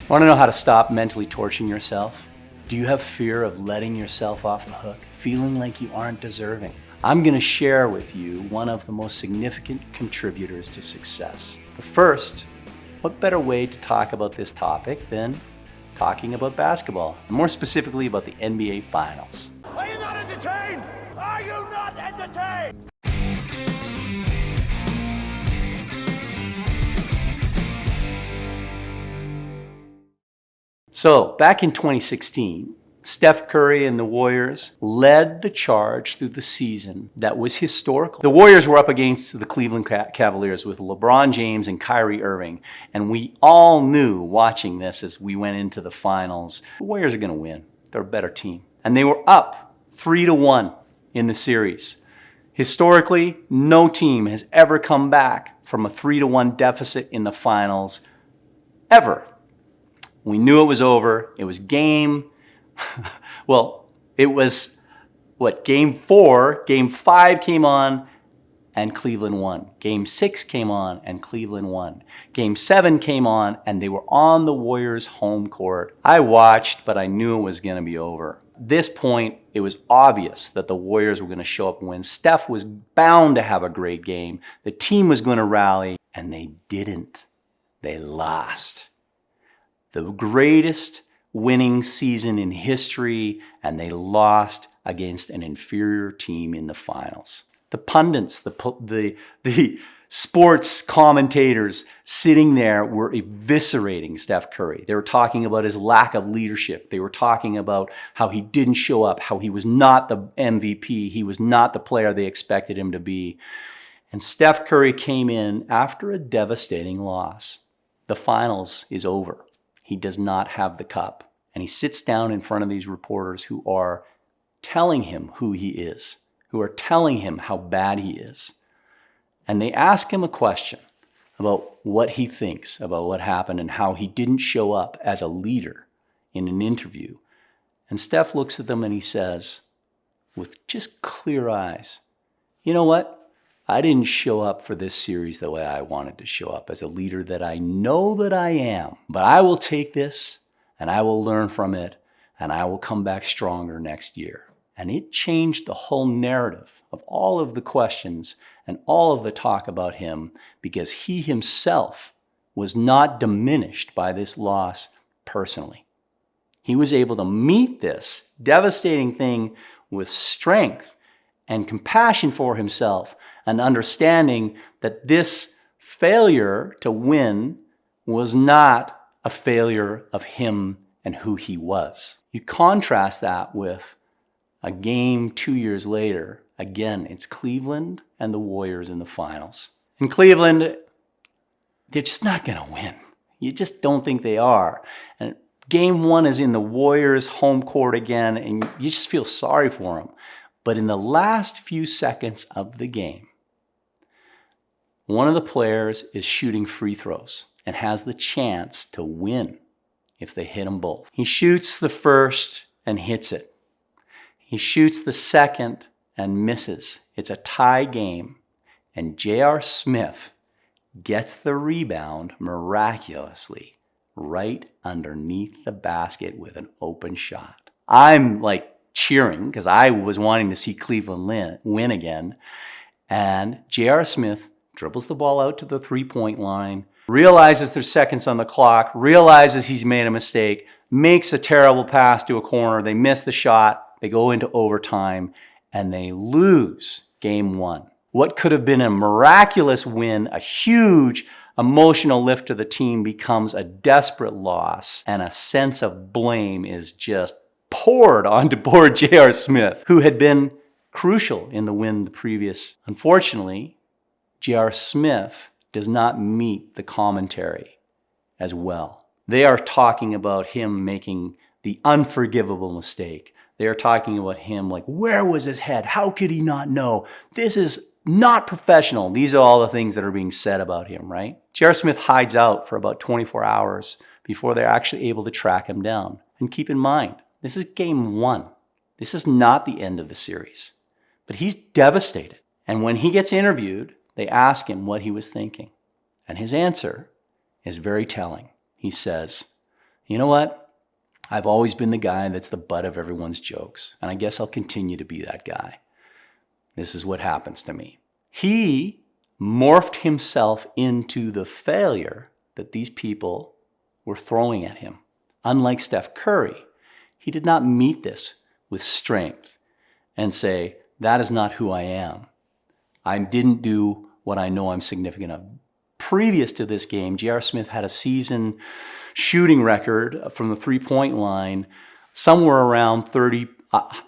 Want to know how to stop mentally torturing yourself? Do you have fear of letting yourself off the hook, feeling like you aren't deserving? I'm going to share with you one of the most significant contributors to success. But first, what better way to talk about this topic than talking about basketball, and more specifically about the NBA Finals. Are you not entertained? Are you not entertained? So, back in 2016, Steph Curry and the Warriors led the charge through the season that was historical. The Warriors were up against the Cleveland Cavaliers with LeBron James and Kyrie Irving, and we all knew watching this as we went into the finals, the Warriors are going to win. They're a better team. And they were up 3-1 in the series. Historically, no team has ever come back from a 3-1 deficit in the finals, ever. We knew it was over. It was game 4. Game 5 came on and Cleveland won. Game 6 came on and Cleveland won. Game 7 came on and they were on the Warriors' home court. I watched, but I knew it was going to be over. At this point, it was obvious that the Warriors were going to show up and win. Steph was bound to have a great game. The team was going to rally, and they didn't. They lost. The greatest winning season in history, and they lost against an inferior team in the finals. The pundits, the sports commentators sitting there were eviscerating Steph Curry. They were talking about his lack of leadership. They were talking about how he didn't show up, how he was not the MVP. He was not the player they expected him to be. And Steph Curry came in after a devastating loss. The finals is over. He does not have the cup. And he sits down in front of these reporters who are telling him who he is, who are telling him how bad he is. And they ask him a question about what he thinks about what happened and how he didn't show up as a leader in an interview. And Steph looks at them and he says, with just clear eyes, you know what? I didn't show up for this series the way I wanted to show up as a leader that I know that I am. But I will take this and I will learn from it and I will come back stronger next year. And it changed the whole narrative of all of the questions and all of the talk about him because he himself was not diminished by this loss personally. He was able to meet this devastating thing with strength and compassion for himself, and understanding that this failure to win was not a failure of him and who he was. You contrast that with a game 2 years later. Again, it's Cleveland and the Warriors in the finals. In Cleveland, they're just not going to win. You just don't think they are. And game 1 is in the Warriors' home court again, and you just feel sorry for them. But in the last few seconds of the game, one of the players is shooting free throws and has the chance to win if they hit them both. He shoots the first and hits it. He shoots the second and misses. It's a tie game, and J.R. Smith gets the rebound miraculously right underneath the basket with an open shot. I'm like cheering because I was wanting to see Cleveland win again. And J.R. Smith dribbles the ball out to the three-point line, realizes there's seconds on the clock, realizes he's made a mistake, makes a terrible pass to a corner. They miss the shot. They go into overtime, and they lose game 1. What could have been a miraculous win, a huge emotional lift to the team, becomes a desperate loss, and a sense of blame is just poured onto poor J.R. Smith, who had been crucial in the win the previous. Unfortunately, J.R. Smith does not meet the commentary as well. They are talking about him making the unforgivable mistake. They are talking about him like, where was his head? How could he not know? This is not professional. These are all the things that are being said about him, right? J.R. Smith hides out for about 24 hours before they're actually able to track him down. And keep in mind, this is game 1. This is not the end of the series. But he's devastated. And when he gets interviewed, they ask him what he was thinking. And his answer is very telling. He says, You know what? I've always been the guy that's the butt of everyone's jokes, and I guess I'll continue to be that guy. This is what happens to me. He morphed himself into the failure that these people were throwing at him. Unlike Steph Curry, he did not meet this with strength and say, that is not who I am. I didn't do what I know I'm significant of. Previous to this game, J.R. Smith had a season shooting record from the three-point line somewhere around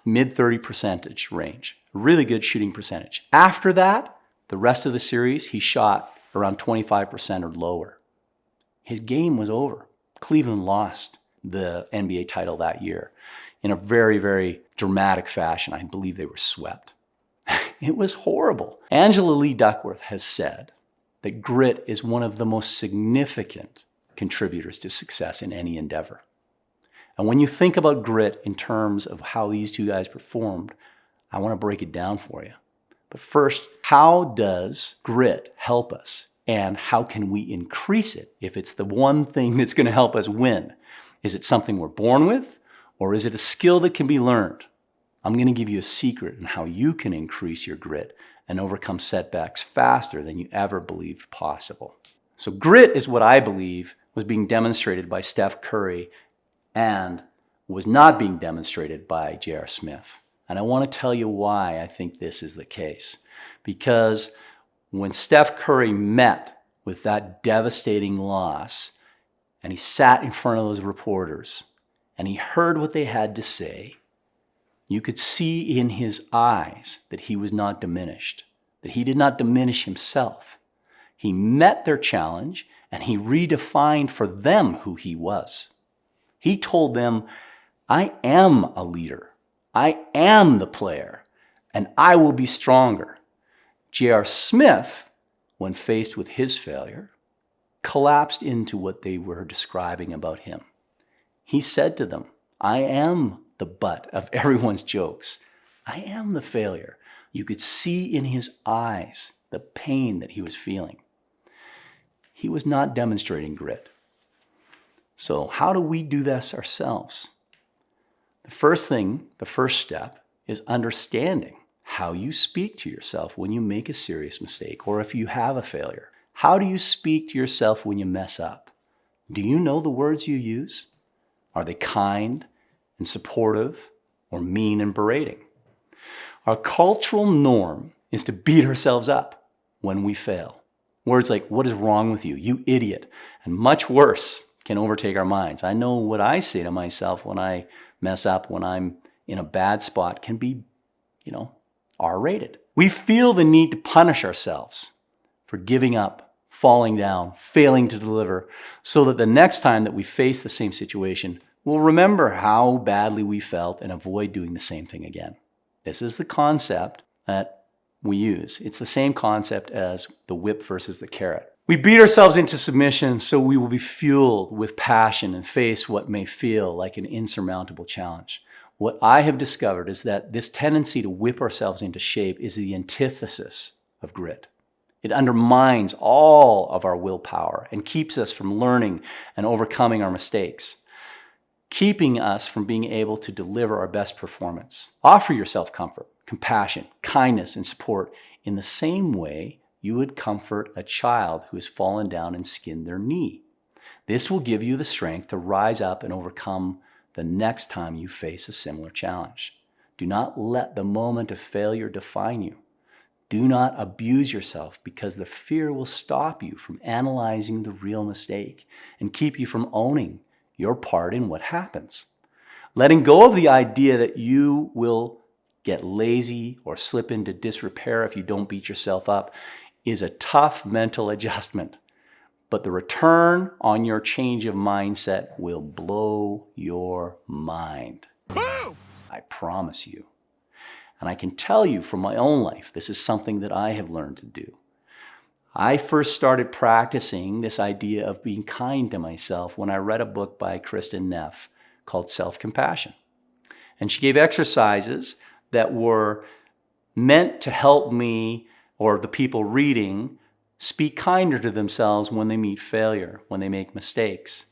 mid 30% range. Really good shooting percentage. After that, the rest of the series, he shot around 25% or lower. His game was over. Cleveland lost the NBA title that year in a very, very dramatic fashion. I believe they were swept. It was horrible. Angela Lee Duckworth has said that grit is one of the most significant contributors to success in any endeavor. And when you think about grit in terms of how these two guys performed, I want to break it down for you. But first, how does grit help us? And how can we increase it if it's the one thing that's going to help us win? Is it something we're born with, or is it a skill that can be learned? I'm going to give you a secret on how you can increase your grit and overcome setbacks faster than you ever believed possible. So grit is what I believe was being demonstrated by Steph Curry and was not being demonstrated by J.R. Smith. And I want to tell you why I think this is the case. Because when Steph Curry met with that devastating loss, and he sat in front of those reporters, and he heard what they had to say, you could see in his eyes that he was not diminished, that he did not diminish himself. He met their challenge, and he redefined for them who he was. He told them, I am a leader. I am the player, and I will be stronger. J.R. Smith, when faced with his failure, collapsed into what they were describing about him. He said to them, I am the butt of everyone's jokes. I am the failure. You could see in his eyes the pain that he was feeling. He was not demonstrating grit. So how do we do this ourselves? The first step is understanding how you speak to yourself when you make a serious mistake or if you have a failure. How do you speak to yourself when you mess up? Do you know the words you use? Are they kind and supportive or mean and berating? Our cultural norm is to beat ourselves up when we fail. Words like, what is wrong with you? You idiot. And much worse can overtake our minds. I know what I say to myself when I mess up, when I'm in a bad spot, can be, R-rated. We feel the need to punish ourselves for giving up, falling down, failing to deliver, so that the next time that we face the same situation, we'll remember how badly we felt and avoid doing the same thing again. This is the concept that we use. It's the same concept as the whip versus the carrot. We beat ourselves into submission so we will be fueled with passion and face what may feel like an insurmountable challenge. What I have discovered is that this tendency to whip ourselves into shape is the antithesis of grit. It undermines all of our willpower and keeps us from learning and overcoming our mistakes, keeping us from being able to deliver our best performance. Offer yourself comfort, compassion, kindness, and support in the same way you would comfort a child who has fallen down and skinned their knee. This will give you the strength to rise up and overcome the next time you face a similar challenge. Do not let the moment of failure define you. Do not abuse yourself because the fear will stop you from analyzing the real mistake and keep you from owning your part in what happens. Letting go of the idea that you will get lazy or slip into disrepair if you don't beat yourself up is a tough mental adjustment. But the return on your change of mindset will blow your mind. Boom! I promise you. And I can tell you from my own life, this is something that I have learned to do. I first started practicing this idea of being kind to myself when I read a book by Kristin Neff called Self-Compassion. And she gave exercises that were meant to help me or the people reading speak kinder to themselves when they meet failure, when they make mistakes.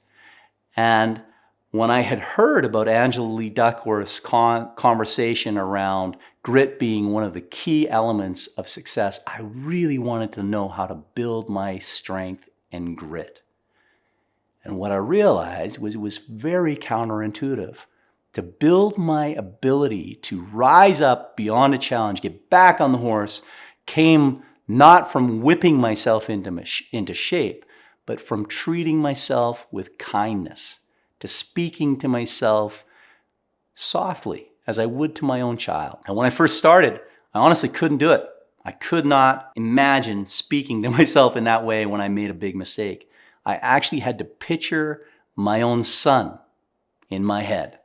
And when I had heard about Angela Lee Duckworth's conversation around grit being one of the key elements of success, I really wanted to know how to build my strength and grit. And what I realized was it was very counterintuitive. To build my ability to rise up beyond a challenge, get back on the horse, came not from whipping myself into shape, but from treating myself with kindness, to speaking to myself softly as I would to my own child. And when I first started, I honestly couldn't do it. I could not imagine speaking to myself in that way when I made a big mistake. I actually had to picture my own son in my head,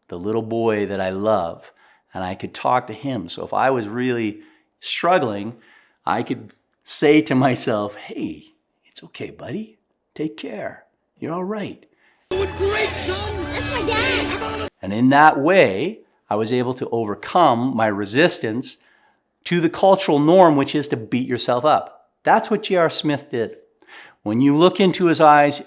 the little boy that I love, and I could talk to him. So if I was really struggling, I could say to myself, hey, it's okay, buddy. Take care. You're all right. Doing great, son. That's my dad. And in that way, I was able to overcome my resistance to the cultural norm, which is to beat yourself up. That's what J.R. Smith did. When you look into his eyes,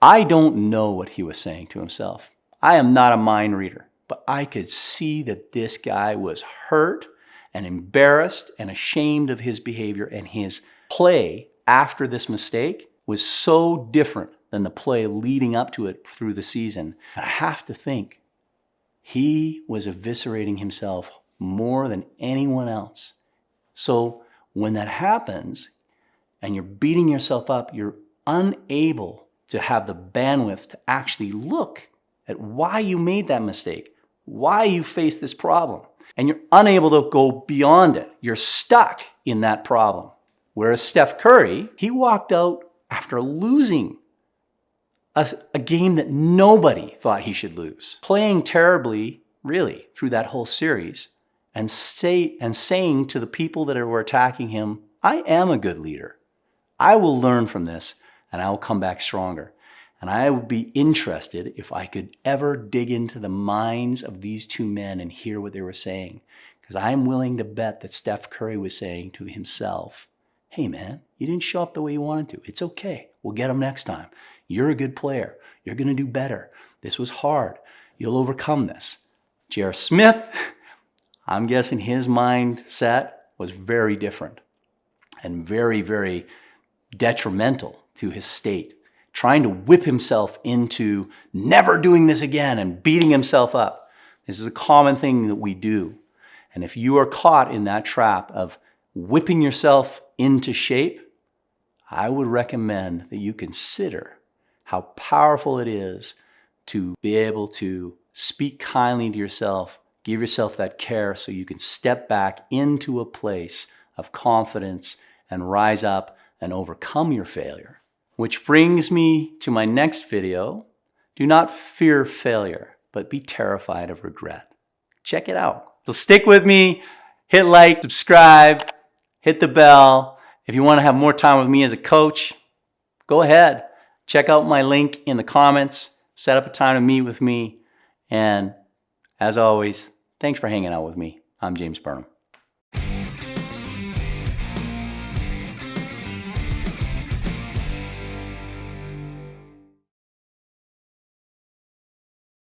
I don't know what he was saying to himself. I am not a mind reader, but I could see that this guy was hurt and embarrassed and ashamed of his behavior, and his play after this mistake was so different than the play leading up to it through the season. I have to think he was eviscerating himself more than anyone else. So when that happens and you're beating yourself up, you're unable to have the bandwidth to actually look at why you made that mistake, why you faced this problem. And you're unable to go beyond it. You're stuck in that problem. Whereas Steph Curry, he walked out after losing a game that nobody thought he should lose, playing terribly, really, through that whole series, and saying to the people that were attacking him, I am a good leader. I will learn from this, and I will come back stronger. And I would be interested if I could ever dig into the minds of these two men and hear what they were saying. Because I'm willing to bet that Steph Curry was saying to himself, hey man, you didn't show up the way you wanted to. It's okay. We'll get them next time. You're a good player. You're going to do better. This was hard. You'll overcome this. J.R. Smith, I'm guessing his mindset was very different and very, very detrimental to his state. Trying to whip himself into never doing this again and beating himself up. This is a common thing that we do. And if you are caught in that trap of whipping yourself into shape, I would recommend that you consider how powerful it is to be able to speak kindly to yourself, give yourself that care so you can step back into a place of confidence and rise up and overcome your failure. Which brings me to my next video. Do not fear failure, but be terrified of regret. Check it out. So stick with me, hit like, subscribe, hit the bell. If you want to have more time with me as a coach, go ahead. Check out my link in the comments. Set up a time to meet with me. And as always, thanks for hanging out with me. I'm James Burnham.